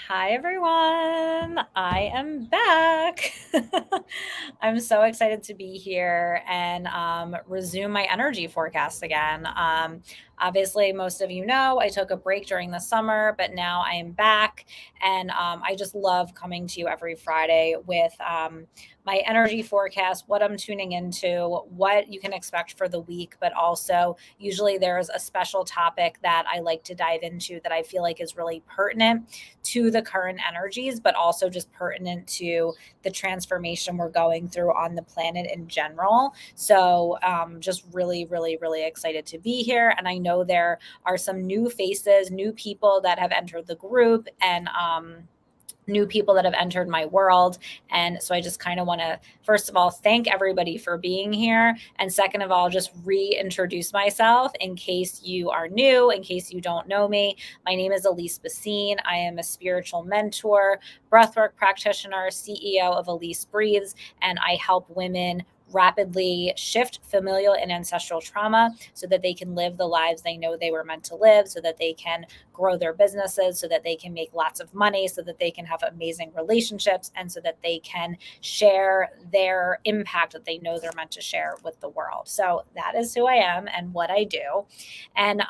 Hi, everyone. I am back. I'm so excited to be here and resume my energy forecast again. Obviously, most of you know I took a break during the summer, but now I am back. And I just love coming to you every Friday with my energy forecast, what I'm tuning into, what you can expect for the week, but also usually there's a special topic that I like to dive into that I feel like is really pertinent to the current energies, but also just pertinent to the transformation we're going through on the planet in general. So, just really, really, really excited to be here. And I know there are some new faces, new people that have entered the group, and new people that have entered my world. And so I just kind of want to, first of all, thank everybody for being here. And second of all, just reintroduce myself in case you are new, in case you don't know me. My name is Alyse Bacine. I am a spiritual mentor, breathwork practitioner, CEO of Alyse Breathes, and I help women rapidly shift familial and ancestral trauma so that they can live the lives they know they were meant to live, so that they can grow their businesses, so that they can make lots of money, so that they can have amazing relationships, and so that they can share their impact that they know they're meant to share with the world. So that is who I am and what I do. And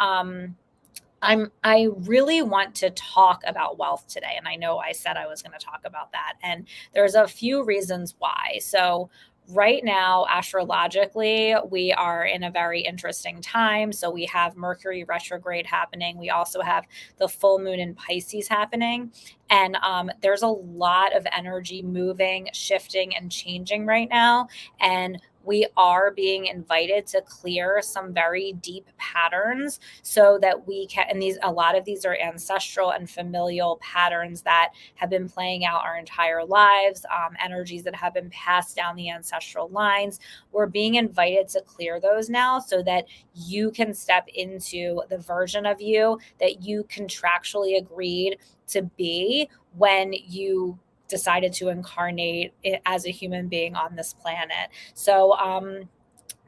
I really want to talk about wealth today. And I know I said I was going to talk about that. And there's a few reasons why. So right now, astrologically, we are in a very interesting time. So we have Mercury retrograde happening. We also have the full moon in Pisces happening. And there's a lot of energy moving, shifting, and changing right now. And we are being invited to clear some very deep patterns so that we can, and these, a lot of these are ancestral and familial patterns that have been playing out our entire lives, energies that have been passed down the ancestral lines. We're being invited to clear those now so that you can step into the version of you that you contractually agreed to be when you decided to incarnate as a human being on this planet. So,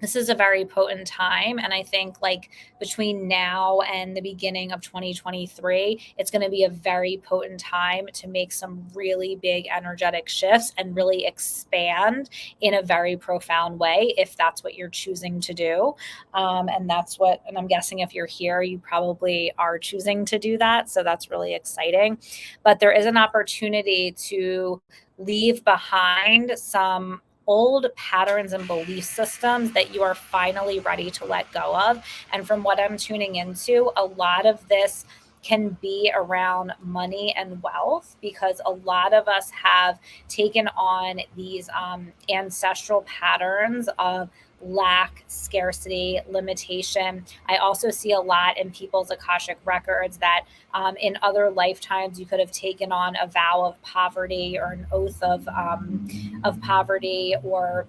this is a very potent time. And I think, like, between now and the beginning of 2023, it's going to be a very potent time to make some really big energetic shifts and really expand in a very profound way, if that's what you're choosing to do. And I'm guessing if you're here, you probably are choosing to do that. So that's really exciting. But there is an opportunity to leave behind some old patterns and belief systems that you are finally ready to let go of. And from what I'm tuning into, a lot of this can be around money and wealth, because a lot of us have taken on these ancestral patterns of lack, scarcity, limitation. I also see a lot in people's Akashic records that in other lifetimes you could have taken on a vow of poverty or an oath of poverty, or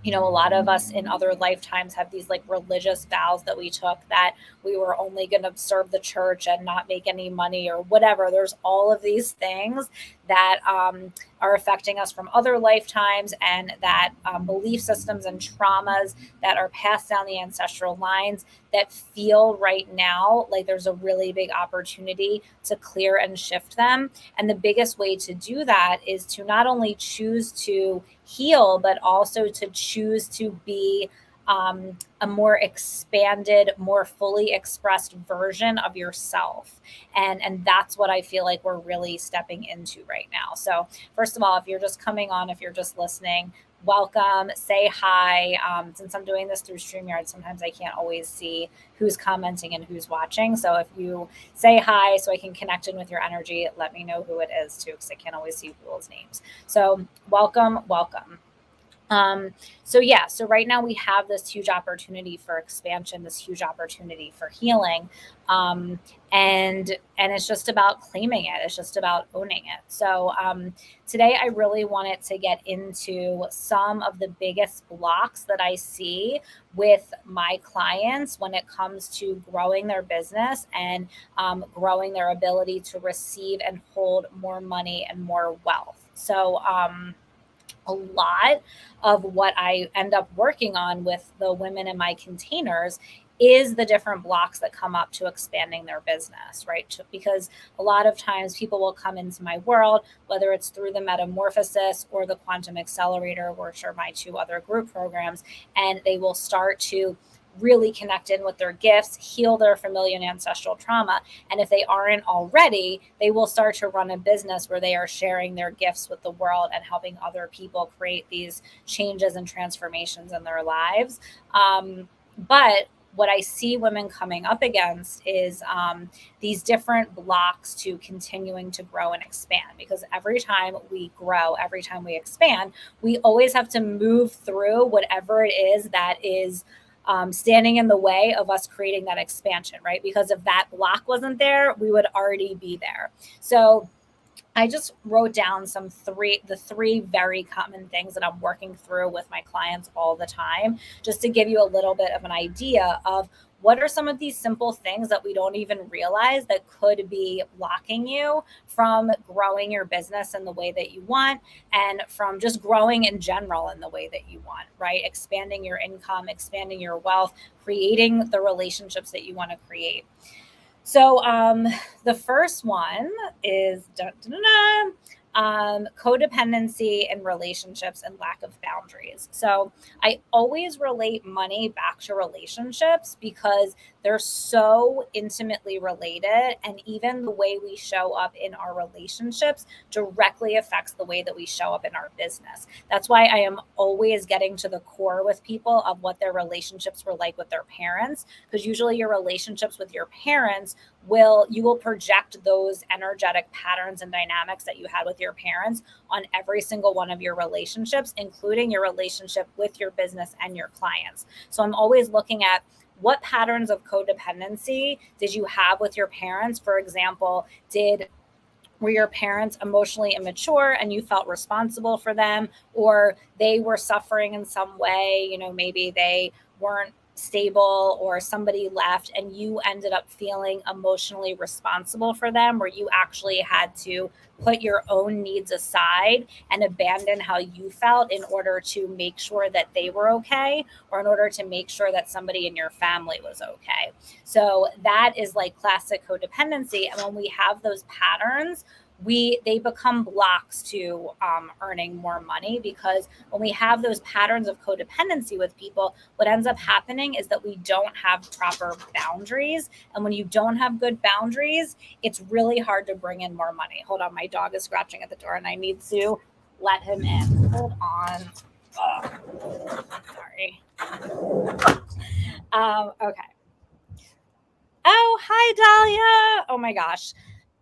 a lot of us in other lifetimes have these like religious vows that we took, that we were only going to serve the church and not make any money or whatever. There's all of these things that are affecting us from other lifetimes, and that belief systems and traumas that are passed down the ancestral lines that feel right now like there's a really big opportunity to clear and shift them. And the biggest way to do that is to not only choose to heal, but also to choose to be a more expanded, more fully expressed version of yourself. And that's what I feel like we're really stepping into right now. So first of all, if you're just coming on, if you're just listening, welcome, say hi. Since I'm doing this through StreamYard, sometimes I can't always see who's commenting and who's watching. So if you say hi so I can connect in with your energy, let me know who it is too, because I can't always see people's names. So welcome, welcome. So right now we have this huge opportunity for expansion, this huge opportunity for healing. Um, and it's just about claiming it. It's just about owning it. So today I really wanted to get into some of the biggest blocks that I see with my clients when it comes to growing their business and growing their ability to receive and hold more money and more wealth. So a lot of what I end up working on with the women in my containers is the different blocks that come up to expanding their business, right? Because a lot of times people will come into my world, whether it's through the Metamorphosis or the Quantum Accelerator, which are my two other group programs, and they will start to really connect in with their gifts, heal their familial and ancestral trauma. And if they aren't already, they will start to run a business where they are sharing their gifts with the world and helping other people create these changes and transformations in their lives. But what I see women coming up against is these different blocks to continuing to grow and expand. Because every time we grow, every time we expand, we always have to move through whatever it is that is standing in the way of us creating that expansion, right? Because if that block wasn't there, we would already be there. So I just wrote down the three very common things that I'm working through with my clients all the time, just to give you a little bit of an idea of what are some of these simple things that we don't even realize that could be blocking you from growing your business in the way that you want, and from just growing in general in the way that you want, right? Expanding your income, expanding your wealth, creating the relationships that you want to create. So the first one is codependency in relationships and lack of boundaries. So I always relate money back to relationships because they're so intimately related. And even the way we show up in our relationships directly affects the way that we show up in our business. That's why I am always getting to the core with people of what their relationships were like with their parents, because usually your relationships with your parents you will project those energetic patterns and dynamics that you had with your parents on every single one of your relationships, including your relationship with your business and your clients. So I'm always looking at what patterns of codependency did you have with your parents? For example, were your parents emotionally immature and you felt responsible for them, or they were suffering in some way? Maybe they weren't stable or somebody left and you ended up feeling emotionally responsible for them, where you actually had to put your own needs aside and abandon how you felt in order to make sure that they were okay, or in order to make sure that somebody in your family was okay. So that is like classic codependency. And when we have those patterns, they become blocks to earning more money, because when we have those patterns of codependency with people, what ends up happening is that we don't have proper boundaries. And when you don't have good boundaries, it's really hard to bring in more money. Hold on, my dog is scratching at the door and I need to let him in. Hold on. Sorry. Okay. Oh, hi, Dahlia. Oh my gosh.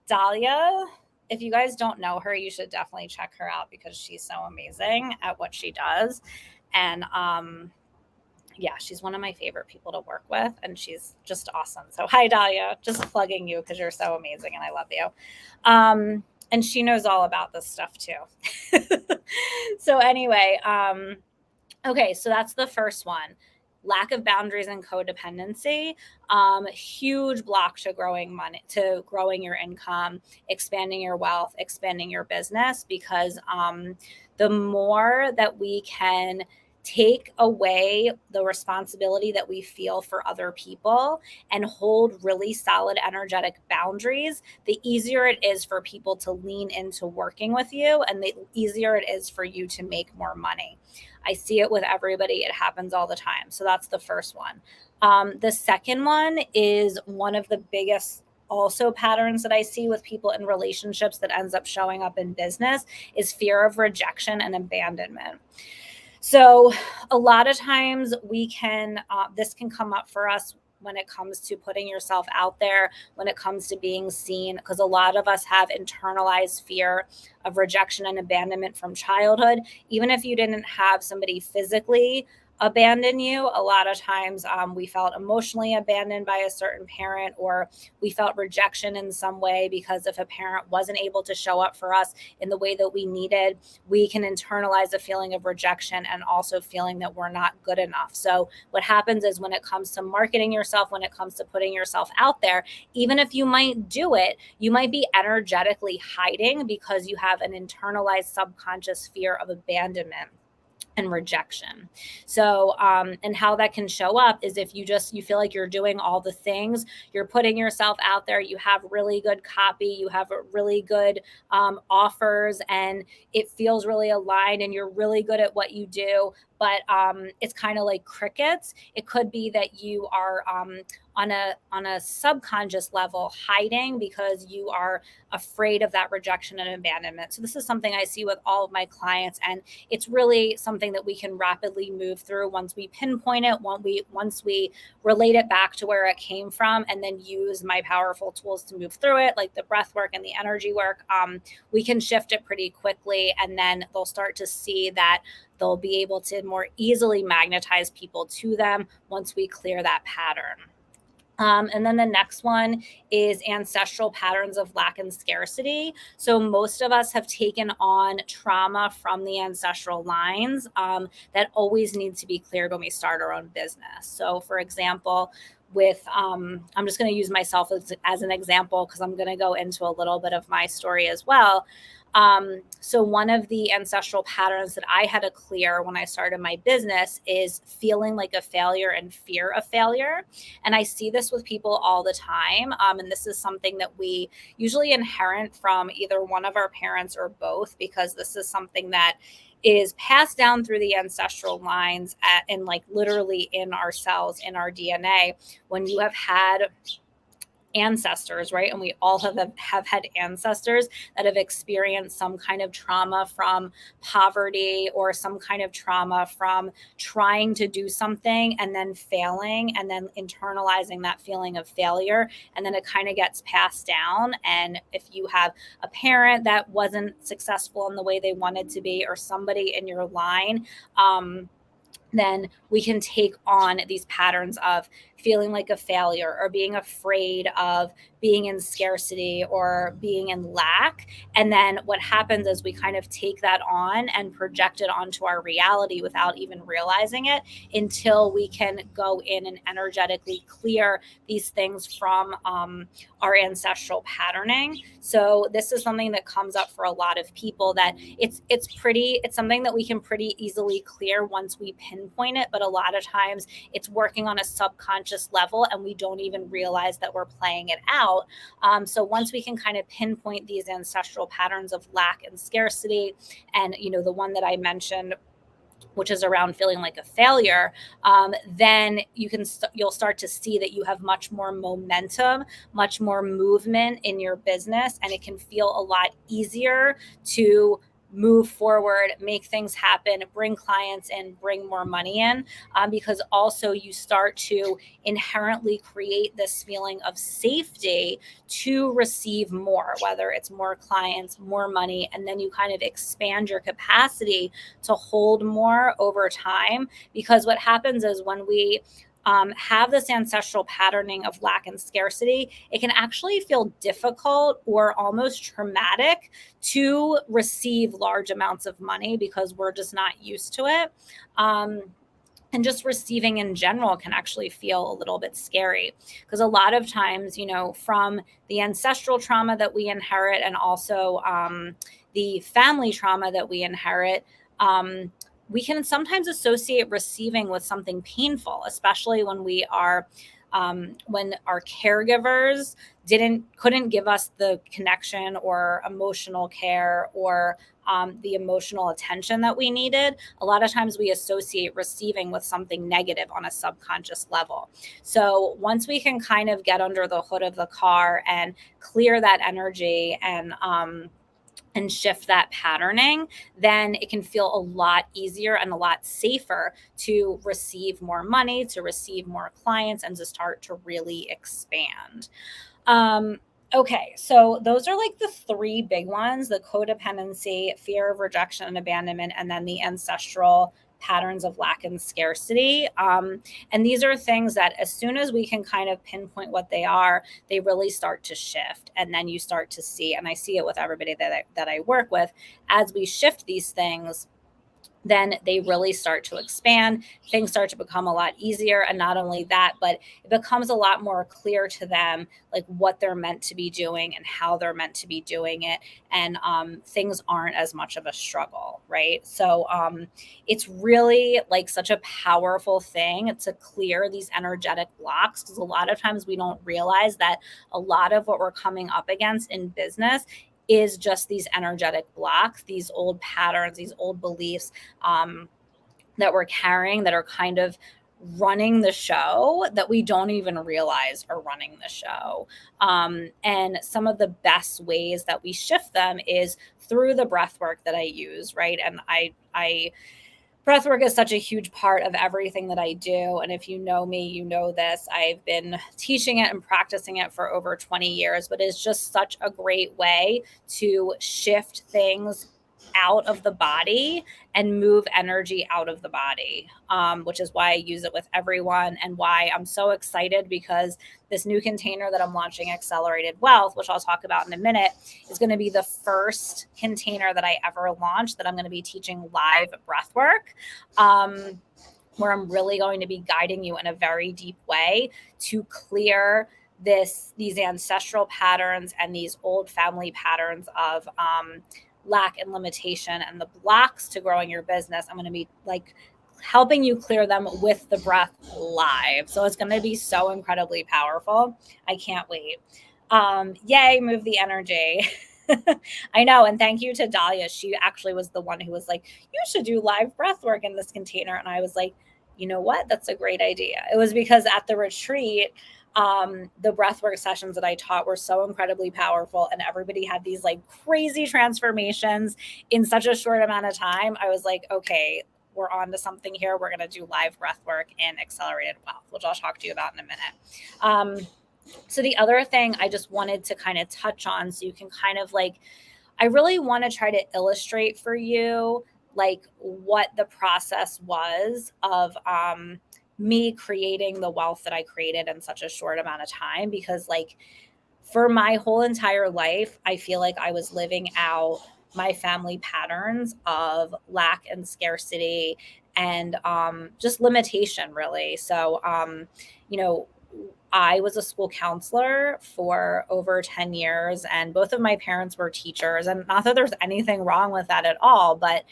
Dahlia, if you guys don't know her, you should definitely check her out because she's so amazing at what she does. And yeah, she's one of my favorite people to work with, and she's just awesome. So hi, Dahlia, just plugging you because you're so amazing and I love you. And she knows all about this stuff too. So anyway, okay, so that's the first one. Lack of boundaries and codependency, huge block to growing your income, expanding your wealth, expanding your business, because the more that we can take away the responsibility that we feel for other people and hold really solid energetic boundaries, the easier it is for people to lean into working with you, and the easier it is for you to make more money. I see it with everybody. It happens all the time. So that's the first one. The second one is one of the biggest also patterns that I see with people in relationships that ends up showing up in business is fear of rejection and abandonment. So a lot of times this can come up for us when it comes to putting yourself out there, when it comes to being seen, because a lot of us have internalized fear of rejection and abandonment from childhood. Even if you didn't have somebody physically abandon you, a lot of times we felt emotionally abandoned by a certain parent, or we felt rejection in some way because if a parent wasn't able to show up for us in the way that we needed, we can internalize a feeling of rejection and also feeling that we're not good enough. So what happens is when it comes to marketing yourself, when it comes to putting yourself out there, even if you might do it, you might be energetically hiding because you have an internalized subconscious fear of abandonment. and rejection. So, and how that can show up is if you feel like you're doing all the things, you're putting yourself out there, you have really good copy, you have really good offers, and it feels really aligned, and you're really good at what you do. But it's kind of like crickets. It could be that you are on a subconscious level hiding because you are afraid of that rejection and abandonment. So this is something I see with all of my clients, and it's really something that we can rapidly move through once we pinpoint it, once we relate it back to where it came from, and then use my powerful tools to move through it, like the breath work and the energy work. We can shift it pretty quickly, and then they'll start to see that they'll be able to more easily magnetize people to them once we clear that pattern. And then the next one is ancestral patterns of lack and scarcity. So most of us have taken on trauma from the ancestral lines that always need to be cleared when we start our own business. So, for example, I'm just going to use myself as an example because I'm going to go into a little bit of my story as well. So one of the ancestral patterns that I had to clear when I started my business is feeling like a failure and fear of failure. And I see this with people all the time. And this is something that we usually inherit from either one of our parents or both, because this is something that is passed down through the ancestral lines and like literally in our cells, in our DNA. When you have had ancestors, right? And we all have had ancestors that have experienced some kind of trauma from poverty, or some kind of trauma from trying to do something and then failing, and then internalizing that feeling of failure. And then it kind of gets passed down. And if you have a parent that wasn't successful in the way they wanted to be, or somebody in your line, then we can take on these patterns of feeling like a failure, or being afraid of being in scarcity or being in lack. And then what happens is we kind of take that on and project it onto our reality without even realizing it, until we can go in and energetically clear these things from our ancestral patterning. So this is something that comes up for a lot of people, that it's something that we can pretty easily clear once we pinpoint it, but a lot of times it's working on a subconscious level and we don't even realize that we're playing it out. So once we can kind of pinpoint these ancestral patterns of lack and scarcity, and the one that I mentioned, which is around feeling like a failure, then you'll start to see that you have much more momentum, much more movement in your business, and it can feel a lot easier to move forward, make things happen, bring clients in, bring more money in, because also you start to inherently create this feeling of safety to receive more, whether it's more clients, more money, and then you kind of expand your capacity to hold more over time. Because what happens is when we have this ancestral patterning of lack and scarcity, it can actually feel difficult or almost traumatic to receive large amounts of money, because we're just not used to it. And just receiving in general can actually feel a little bit scary, because a lot of times, from the ancestral trauma that we inherit, and also the family trauma that we inherit, we can sometimes associate receiving with something painful, especially when when our caregivers couldn't give us the connection or emotional care, or the emotional attention that we needed. A lot of times we associate receiving with something negative on a subconscious level. So once we can kind of get under the hood of the car and clear that energy, and shift that patterning, then it can feel a lot easier and a lot safer to receive more money, to receive more clients, and to start to really expand. Um, okay, so those are like the three big ones: the codependency, fear of rejection and abandonment, and then the ancestral patterns of lack and scarcity. And these are things that, as soon as we can kind of pinpoint what they are, they really start to shift. And then you start to see, and I see it with everybody that I work with, as we shift these things, then they really start to expand. Things start to become a lot easier. And not only that, but it becomes a lot more clear to them, like what they're meant to be doing and how they're meant to be doing it. And things aren't as much of a struggle, right? So it's really like such a powerful thing to clear these energetic blocks, because a lot of times we don't realize that a lot of what we're coming up against in business is just these energetic blocks, these old patterns, these old beliefs um, that we're carrying that are kind of running the show that we don't even realize are running the show. And some of the best ways that we shift them is through the breath work that I use, right? And I breathwork is such a huge part of everything that I do. And if you know me, you know this. I've been teaching it and practicing it for over 20 years, but it's just such a great way to shift things out of the body and move energy out of the body, which is why I use it with everyone and why I'm so excited, because this new container that I'm launching, Accelerated Wealth, which I'll talk about in a minute, is going to be the first container that I ever launched that I'm going to be teaching live breath work. Where I'm really going to be guiding you in a very deep way to clear these ancestral patterns and these old family patterns of lack and limitation and the blocks to growing your business. I'm going to be like helping you clear them with the breath live. So it's going to be so incredibly powerful. I can't wait. Yay, move the energy. I know. And thank you to Dahlia. She actually was the one who was like, you should do live breath work in this container. And I was like, you know what? That's a great idea. It was because at the retreat, the breathwork sessions that I taught were so incredibly powerful, and everybody had these like crazy transformations in such a short amount of time. I was like, okay, we're on to something here. We're going to do live breathwork in Accelerated Wealth, which I'll talk to you about in a minute. So the other thing I just wanted to kind of touch on, so you can kind of like, I really want to try to illustrate for you like what the process was of me creating the wealth that I created in such a short amount of time. Because like for my whole entire life, I feel like I was living out my family patterns of lack and scarcity and just limitation, really. So, you know, I was a school counselor for over 10 years, and both of my parents were teachers. And not that there's anything wrong with that at all, but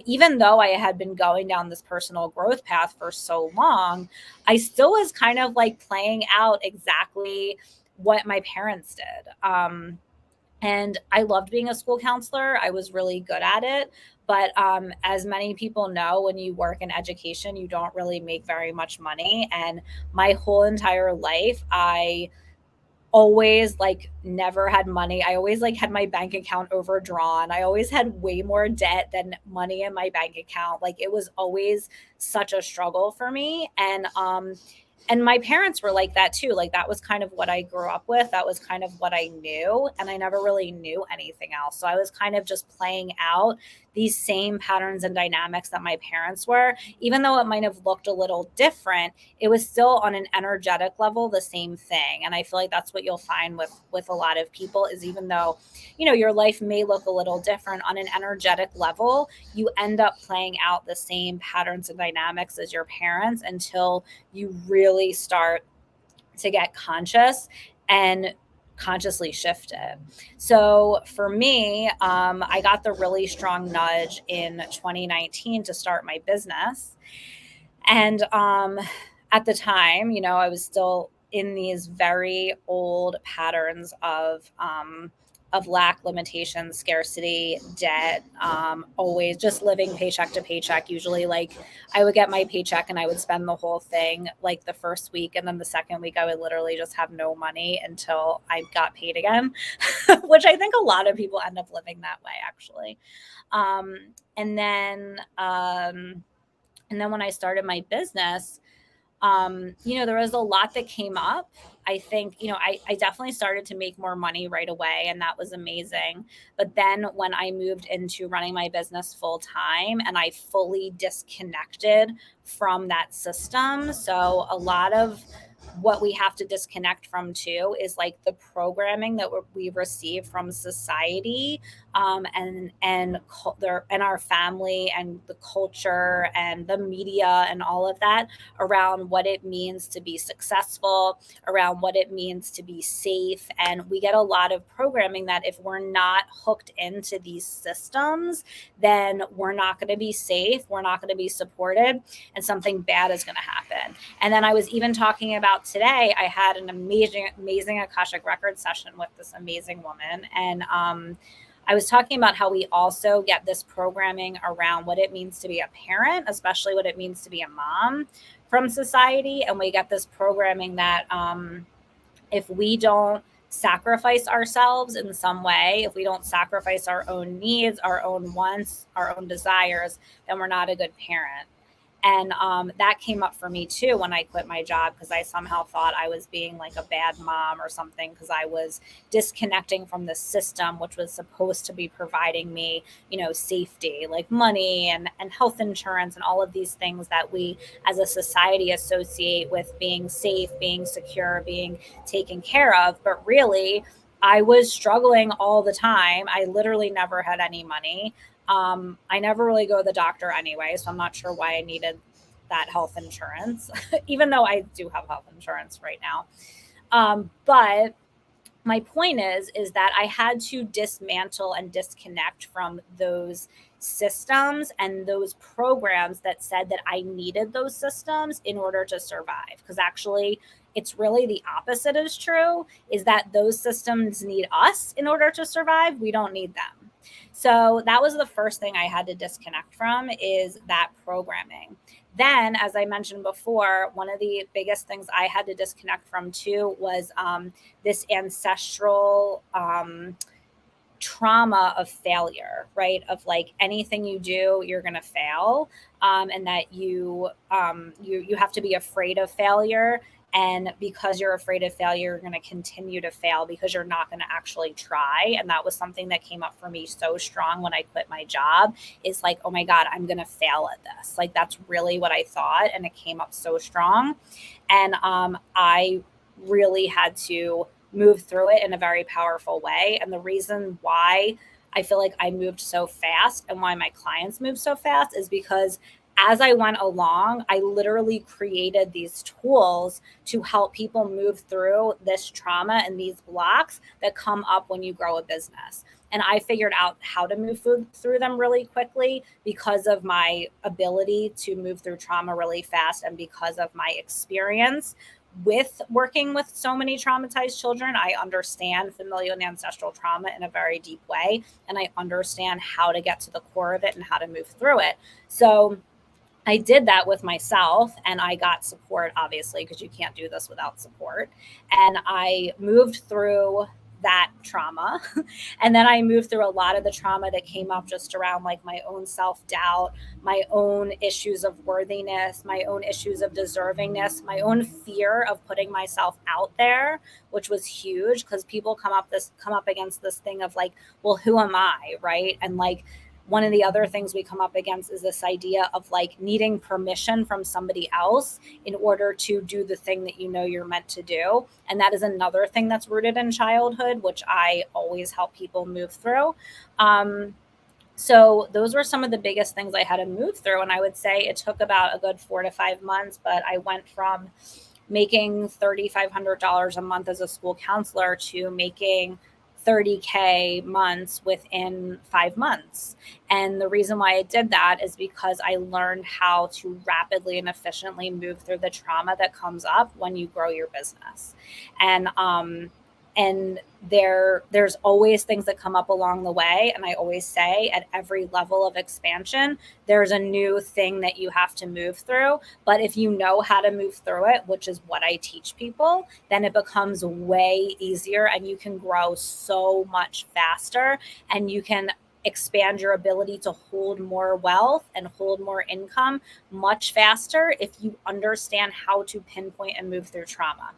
even though I had been going down this personal growth path for so long, I still was kind of like playing out exactly what my parents did. And I loved being a school counselor. I was really good at it. But as many people know, when you work in education, you don't really make very much money. And my whole entire life, I always like never had money. I always like had my bank account overdrawn. I always had way more debt than money in my bank account. Like it was always such a struggle for me. And my parents were like that too. Like that was kind of what I grew up with. That was kind of what I knew. And I never really knew anything else. So I was kind of just playing out these same patterns and dynamics that my parents were. Even though it might have looked a little different, it was still on an energetic level the same thing. And I feel like that's what you'll find with a lot of people, is even though, you know, your life may look a little different, on an energetic level, you end up playing out the same patterns and dynamics as your parents until you really start to get conscious and consciously shift it. So for me, I got the really strong nudge in 2019 to start my business. And at the time, you know, I was still in these very old patterns of lack, limitation, scarcity, debt, always just living paycheck to paycheck. Usually, like I would get my paycheck and I would spend the whole thing like the first week, and then the second week I would literally just have no money until I got paid again, which I think a lot of people end up living that way, actually. Um, and then and then when I started my business, you know, there was a lot that came up. I think, you know, I definitely started to make more money right away, and that was amazing. But then when I moved into running my business full time and I fully disconnected from that system, so a lot of what we have to disconnect from too is like the programming that we receive from society, and our family and the culture and the media and all of that around what it means to be successful, around what it means to be safe. And we get a lot of programming that if we're not hooked into these systems, then we're not going to be safe, we're not going to be supported, and something bad is going to happen. And then I was even talking about today, I had an amazing Akashic Record session with this amazing woman. And I was talking about how we also get this programming around what it means to be a parent, especially what it means to be a mom from society. And we get this programming that if we don't sacrifice ourselves in some way, if we don't sacrifice our own needs, our own wants, our own desires, then we're not a good parent. And that came up for me too when I quit my job, because I somehow thought I was being like a bad mom or something, because I was disconnecting from the system, which was supposed to be providing me, safety, like money and health insurance and all of these things that we as a society associate with being safe, being secure, being taken care of. But really, I was struggling all the time. I literally never had any money. I never really go to the doctor anyway, so I'm not sure why I needed that health insurance, even though I do have health insurance right now. But my point is that I had to dismantle and disconnect from those systems and those programs that said that I needed those systems in order to survive. Because actually, it's really the opposite is true, is that those systems need us in order to survive. We don't need them. So that was the first thing I had to disconnect from, is that programming. Then, as I mentioned before, one of the biggest things I had to disconnect from too was this ancestral trauma of failure, right? Of like anything you do, you're gonna fail, and that you have to be afraid of failure. And because you're afraid of failure, you're going to continue to fail because you're not going to actually try. And that was something that came up for me so strong when I quit my job, is like, oh my God, I'm going to fail at this. Like, that's really what I thought. And it came up so strong. And I really had to move through it in a very powerful way. And the reason why I feel like I moved so fast and why my clients move so fast is because as I went along, I literally created these tools to help people move through this trauma and these blocks that come up when you grow a business. And I figured out how to move through them really quickly because of my ability to move through trauma really fast, and because of my experience with working with so many traumatized children. I understand familial and ancestral trauma in a very deep way, and I understand how to get to the core of it and how to move through it. So I did that with myself, and I got support, obviously, because you can't do this without support. And I moved through that trauma. And then I moved through a lot of the trauma that came up just around like my own self-doubt, my own issues of worthiness, my own issues of deservingness, my own fear of putting myself out there, which was huge because people come up against this thing of like, well, who am I, right? And like, one of the other things we come up against is this idea of like needing permission from somebody else in order to do the thing that you know you're meant to do. And that is another thing that's rooted in childhood, which I always help people move through. So those were some of the biggest things I had to move through. And I would say it took about a good 4 to 5 months, but I went from making $3,500 a month as a school counselor to making 30K months within 5 months. And the reason why I did that is because I learned how to rapidly and efficiently move through the trauma that comes up when you grow your business. And there's always things that come up along the way. And I always say at every level of expansion, there's a new thing that you have to move through. But if you know how to move through it, which is what I teach people, then it becomes way easier and you can grow so much faster, and you can expand your ability to hold more wealth and hold more income much faster if you understand how to pinpoint and move through trauma.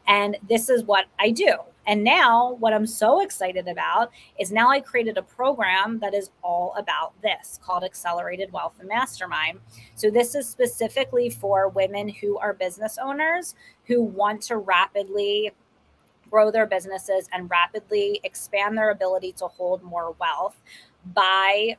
And this is what I do. And now what I'm so excited about is now I created a program that is all about this called Accelerated Wealth and Mastermind. So this is specifically for women who are business owners who want to rapidly grow their businesses and rapidly expand their ability to hold more wealth by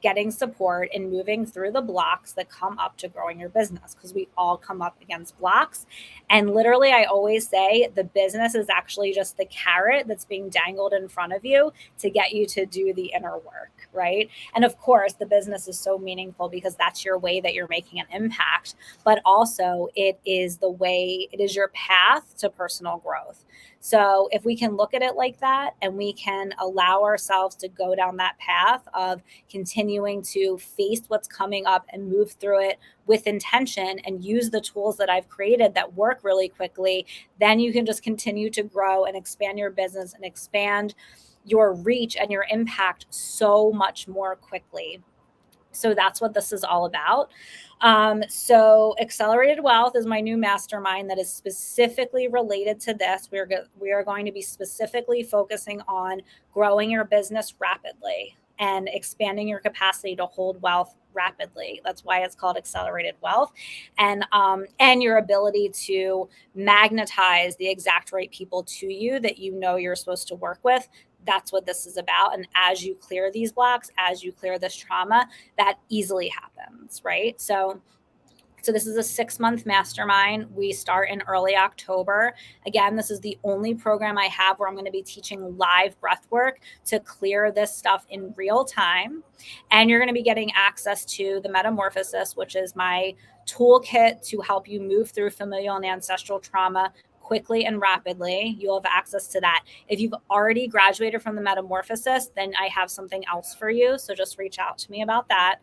getting support and moving through the blocks that come up to growing your business, because we all come up against blocks. And literally, I always say the business is actually just the carrot that's being dangled in front of you to get you to do the inner work, right? And of course, the business is so meaningful because that's your way that you're making an impact, but also it is the way, it is your path to personal growth. So if we can look at it like that and we can allow ourselves to go down that path of continuing to face what's coming up and move through it with intention and use the tools that I've created that work really quickly, then you can just continue to grow and expand your business and expand your reach and your impact so much more quickly. So that's what this is all about. So Accelerated Wealth is my new mastermind that is specifically related to this. We are going to be specifically focusing on growing your business rapidly and expanding your capacity to hold wealth rapidly. That's why it's called Accelerated Wealth, and your ability to magnetize the exact right people to you that you know you're supposed to work with. That's what this is about. And as you clear these blocks, as you clear this trauma, that easily happens, right? So this is a 6-month mastermind. We start in early October. Again, this is the only program I have where I'm going to be teaching live breath work to clear this stuff in real time. And you're going to be getting access to the Metamorphosis, which is my toolkit to help you move through familial and ancestral trauma quickly and rapidly. You'll have access to that. If you've already graduated from the Metamorphosis, then I have something else for you. So just reach out to me about that.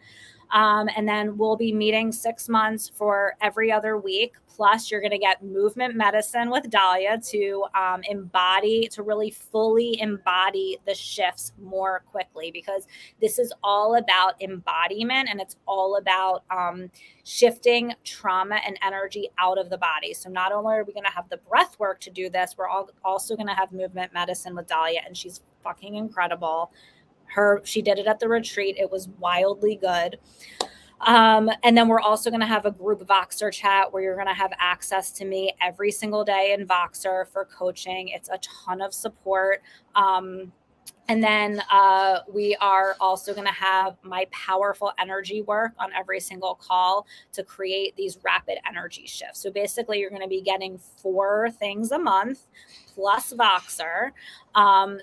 And then we'll be meeting 6 months for every other week. Plus, you're going to get movement medicine with Dahlia to to really fully embody the shifts more quickly, because this is all about embodiment and it's all about shifting trauma and energy out of the body. So not only are we going to have the breath work to do this, we're also going to have movement medicine with Dahlia, and she's fucking incredible. She did it at the retreat. It was wildly good. And then we're also going to have a group Voxer chat where you're going to have access to me every single day in Voxer for coaching. It's a ton of support. And then we are also going to have my powerful energy work on every single call to create these rapid energy shifts. So basically, you're going to be getting 4 things a month plus Voxer.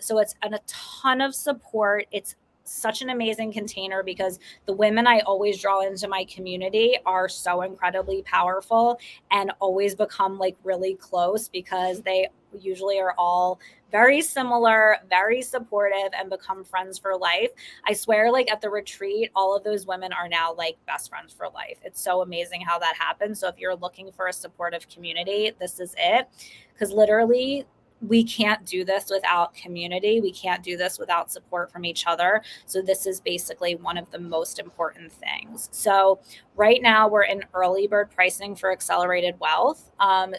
So it's a ton of support. It's such an amazing container because the women I always draw into my community are so incredibly powerful and always become like really close because they usually are all very similar, very supportive, and become friends for life. I swear, like at the retreat, all of those women are now like best friends for life. It's so amazing how that happens. So if you're looking for a supportive community, this is it. Because literally, we can't do this without community. We can't do this without support from each other. So this is basically one of the most important things. So right now we're in early bird pricing for Accelerated Wealth.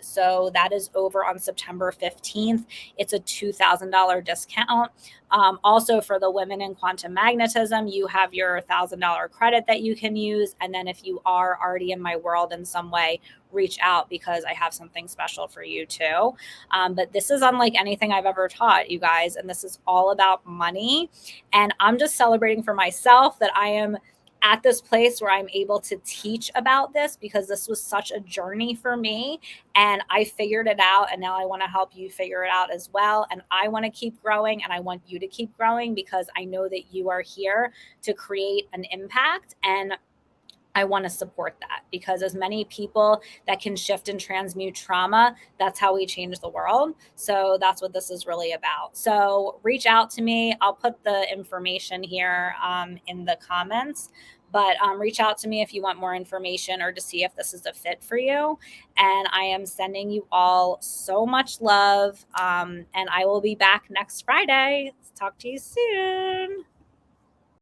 So that is over on September 15th. It's a $2,000 discount. Also for the women in quantum magnetism, you have your $1,000 credit that you can use. And then if you are already in my world in some way, reach out because I have something special for you too. But this is unlike anything I've ever taught you guys. And this is all about money. And I'm just celebrating for myself that I am at this place where I'm able to teach about this because this was such a journey for me and I figured it out. And now I want to help you figure it out as well. And I want to keep growing and I want you to keep growing because I know that you are here to create an impact. And I want to support that because as many people that can shift and transmute trauma, that's how we change the world. So that's what this is really about. So reach out to me. I'll put the information here in the comments, but reach out to me if you want more information or to see if this is a fit for you. And I am sending you all so much love. And I will be back next Friday. Talk to you soon.